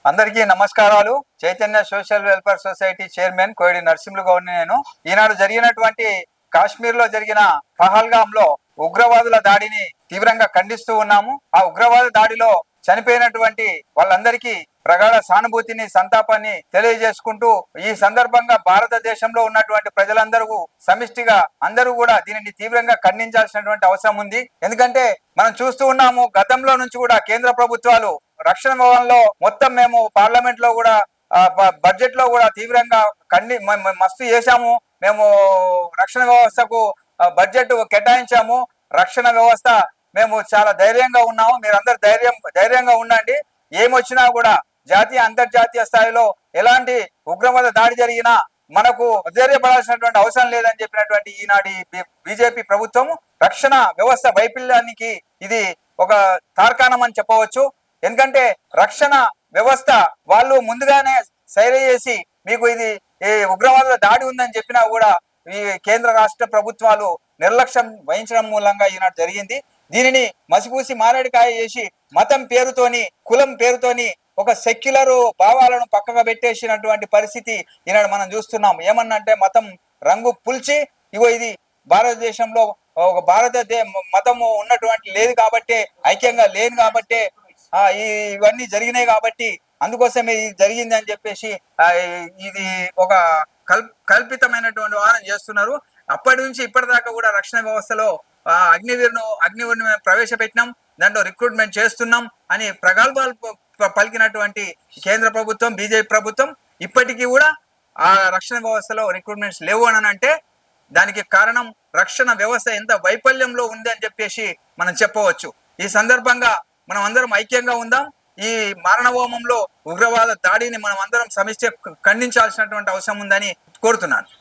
అందరికీ నమస్కారాలు. Chaitanya social welfare society chairman Koidi Narasimhulu గౌడ్ని నేను. ఈనాడు జరిగినటువంటి కాశ్మీర్ లో జరిగిన పహల్గామ్ లో ఉగ్రవాదుల దాడిని తీవ్రంగా ఖండిస్తూ ఉన్నాము. ఆ ఉగ్రవాద దాడిలో చనిపోయినటువంటి వాళ్ళందరికీ ప్రగాఢ సానుభూతిని, సంతాపాన్ని తెలియజేసుకుంటూ ఈ సందర్భంగా భారతదేశంలో ఉన్నటువంటి ప్రజలందరూ సమిష్టిగా అందరూ కూడా దీనిని తీవ్రంగా ఖండించాల్సినటువంటి అవసరం ఉంది. ఎందుకంటే మనం చూస్తూ ఉన్నాము, గతంలో నుంచి కూడా కేంద్ర ప్రభుత్వాలు రక్షణ వ్యవహారంలో మొత్తం మేము పార్లమెంట్ లో కూడా బడ్జెట్ లో కూడా తీవ్రంగా మస్తు చేశాము. మేము రక్షణ వ్యవస్థకు బడ్జెట్ కేటాయించాము. రక్షణ వ్యవస్థ మేము చాలా ధైర్యంగా ఉన్నాము. మీరందరూ ధైర్యంగా ఉండండి. ఏమొచ్చినా కూడా జాతీయ అంతర్జాతీయ స్థాయిలో ఎలాంటి ఉగ్రవాద దాడి జరిగినా మనకు ధైర్యపడాల్సినటువంటి అవసరం లేదని చెప్పినటువంటి ఈనాటి బీజేపీ ప్రభుత్వం రక్షణ వ్యవస్థ వైఫల్యానికి ఇది ఒక తార్కాణం అని చెప్పవచ్చు. ఎందుకంటే రక్షణ వ్యవస్థ వాళ్ళు ముందుగానే సైర చేసి మీకు ఇది ఈ ఉగ్రవాదుల దాడి ఉందని చెప్పినా కూడా ఈ కేంద్ర రాష్ట్ర ప్రభుత్వాలు నిర్లక్ష్యం వహించడం మూలంగా ఈనాడు జరిగింది. దీనిని మసిపూసి మారేడుకాయ చేసి మతం పేరుతోని, కులం పేరుతోని ఒక సెక్యులర్ భావాలను పక్కగా పెట్టేసినటువంటి పరిస్థితి ఈనాడు మనం చూస్తున్నాం. ఏమన్నంటే మతం రంగు పుల్చి ఇగో ఇది భారతదేశంలో ఒక మతము ఉన్నటువంటి లేదు కాబట్టే, ఐక్యంగా లేని కాబట్టే ఇవన్నీ జరిగినాయి కాబట్టి అందుకోసమే ఇది జరిగింది అని చెప్పేసి ఇది ఒక కల్పితమైనటువంటి వాదన చేస్తున్నారు. అప్పటి నుంచి ఇప్పటిదాకా కూడా రక్షణ వ్యవస్థలో అగ్నివీరుని ప్రవేశపెట్టినాం, దాంట్లో రిక్రూట్మెంట్ చేస్తున్నాం అని ప్రగల్భాలు పలికినటువంటి కేంద్ర ప్రభుత్వం, బీజేపీ ప్రభుత్వం ఇప్పటికీ కూడా ఆ రక్షణ వ్యవస్థలో రిక్రూట్మెంట్స్ లేవు అని అంటే దానికి కారణం రక్షణ వ్యవస్థ ఎంత వైఫల్యంలో ఉంది అని చెప్పేసి మనం చెప్పవచ్చు. ఈ సందర్భంగా మనం అందరం ఐక్యంగా ఉందాం. ఈ మారణహోమంలో ఉగ్రవాద దాడిని మనం అందరం సమిష్టి ఖండించాల్సినటువంటి అవసరం ఉందని కోరుతున్నాను.